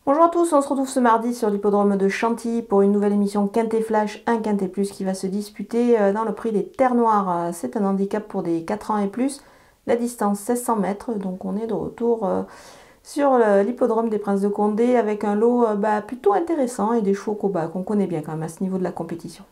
Bonjour à tous, on se retrouve ce mardi sur l'hippodrome de Chantilly pour une nouvelle émission Quintet Flash, un Quintet Plus qui va se disputer dans le prix des Terres Noires. C'est un handicap pour des 4 ans et plus, la distance 1600 mètres, donc on est de retour sur l'hippodrome des Princes de Condé avec un lot plutôt intéressant et des chevaux qu'on connaît bien quand même à ce niveau de la compétition.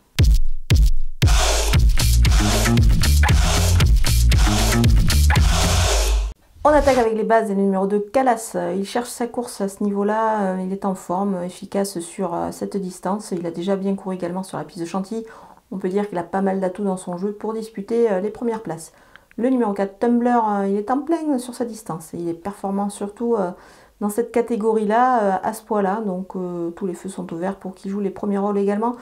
On attaque avec les bases et le numéro 2, Calas. Il cherche sa course à ce niveau-là, il est en forme, efficace sur cette distance. Il a déjà bien couru également sur la piste de Chantilly. On peut dire qu'il a pas mal d'atouts dans son jeu pour disputer les premières places. Le numéro 4, Tumbler, il est en plein sur sa distance. Et il est performant surtout dans cette catégorie-là, à ce poids-là. Donc tous les feux sont ouverts pour qu'il joue les premiers rôles également.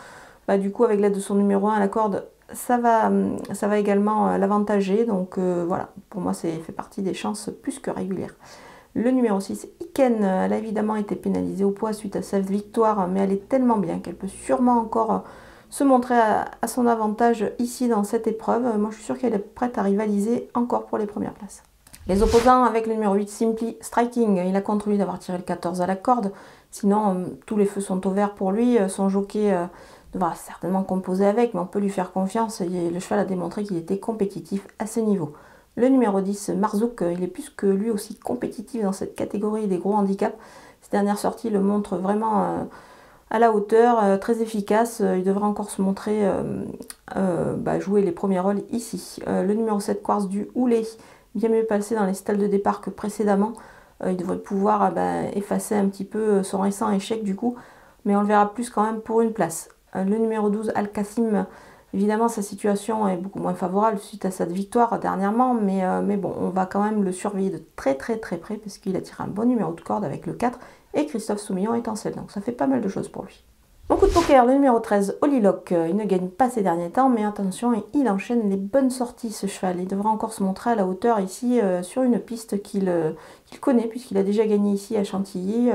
Du coup, avec l'aide de son numéro 1 à la corde, ça va également l'avantager. Donc voilà, pour moi, ça fait partie des chances plus que régulières. Le numéro 6, Iken, elle a évidemment été pénalisée au poids suite à sa victoire, mais elle est tellement bien qu'elle peut sûrement encore se montrer à son avantage ici dans cette épreuve. Moi, je suis sûre qu'elle est prête à rivaliser encore pour les premières places. Les opposants avec le numéro 8, Simply Striking, il a contre lui d'avoir tiré le 14 à la corde. Sinon, tous les feux sont au vert pour lui. Son jockey devra certainement composer avec, mais on peut lui faire confiance. Le cheval a démontré qu'il était compétitif à ce niveau. Le numéro 10, Marzouk, il est plus que lui aussi compétitif dans cette catégorie des gros handicaps. Ces dernières sorties le montrent vraiment à la hauteur, très efficace. Il devrait encore se montrer jouer les premiers rôles ici. Le numéro 7, Quartz du Houlet, bien mieux passé dans les stalles de départ que précédemment. Il devrait pouvoir effacer un petit peu son récent échec du coup, mais on le verra plus quand même pour une place. Le numéro 12, Al-Kassim, évidemment sa situation est beaucoup moins favorable suite à cette victoire dernièrement, mais bon, on va quand même le surveiller de très près parce qu'il a tiré un bon numéro de corde avec le 4 et Christophe Soumillon est en selle, donc ça fait pas mal de choses pour lui. Mon coup de poker, le numéro 13, Holylock, il ne gagne pas ces derniers temps, mais attention, il enchaîne les bonnes sorties ce cheval. Il devra encore se montrer à la hauteur ici sur une piste qu'il connaît, puisqu'il a déjà gagné ici à Chantilly.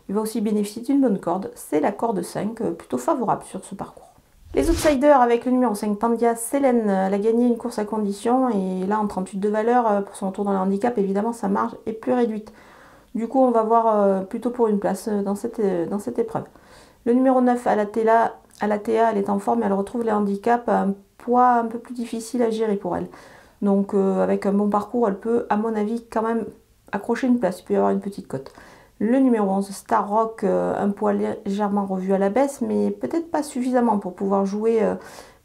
Il va aussi bénéficier d'une bonne corde, c'est la corde 5, plutôt favorable sur ce parcours. Les outsiders avec le numéro 5, Tandia Selene, elle a gagné une course à condition, et là en 38 de valeur, pour son retour dans le handicap, évidemment sa marge est plus réduite. Du coup, on va voir plutôt pour une place dans cette épreuve. Le numéro 9, à la TA, elle est en forme et elle retrouve les handicaps à un poids un peu plus difficile à gérer pour elle. Donc avec un bon parcours, elle peut, à mon avis, quand même accrocher une place. Il peut y avoir une petite cote. Le numéro 11, Star Rock, un poids légèrement revu à la baisse, mais peut-être pas suffisamment pour pouvoir jouer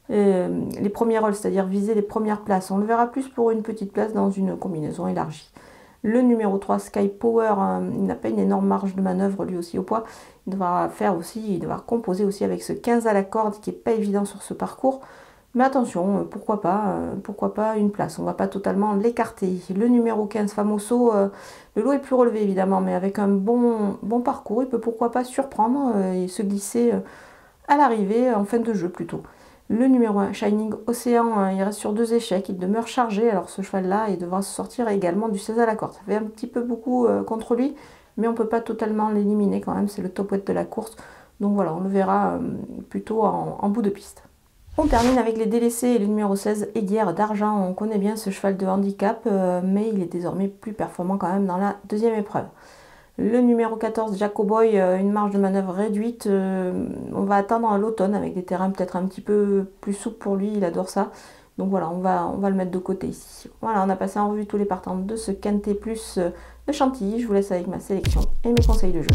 les premiers rôles, c'est-à-dire viser les premières places. On le verra plus pour une petite place dans une combinaison élargie. Le numéro 3, Sky Power, il n'a pas une énorme marge de manœuvre lui aussi au poids. Il devra composer aussi avec ce 15 à la corde qui n'est pas évident sur ce parcours. Mais attention, pourquoi pas une place. On ne va pas totalement l'écarter. Le numéro 15, Famoso, le lot est plus relevé évidemment, mais avec un bon parcours, il peut pourquoi pas surprendre et se glisser à l'arrivée en fin de jeu plutôt. Le numéro 1, Shining Ocean, il reste sur 2 échecs, il demeure chargé, alors ce cheval-là, il devra se sortir également du 16 à la corde. Ça fait un petit peu beaucoup contre lui, mais on ne peut pas totalement l'éliminer quand même, c'est le top weight de la course. Donc voilà, on le verra plutôt en bout de piste. On termine avec les délaissés, le numéro 16, Aiguière d'Argent. On connaît bien ce cheval de handicap, mais il est désormais plus performant quand même dans la deuxième épreuve. Le numéro 14, Jacoboy, une marge de manœuvre réduite. On va attendre l'automne avec des terrains peut-être un petit peu plus souples pour lui, il adore ça. Donc voilà, on va le mettre de côté ici. Voilà, on a passé en revue tous les partants de ce Quintet Plus de Chantilly. Je vous laisse avec ma sélection et mes conseils de jeu.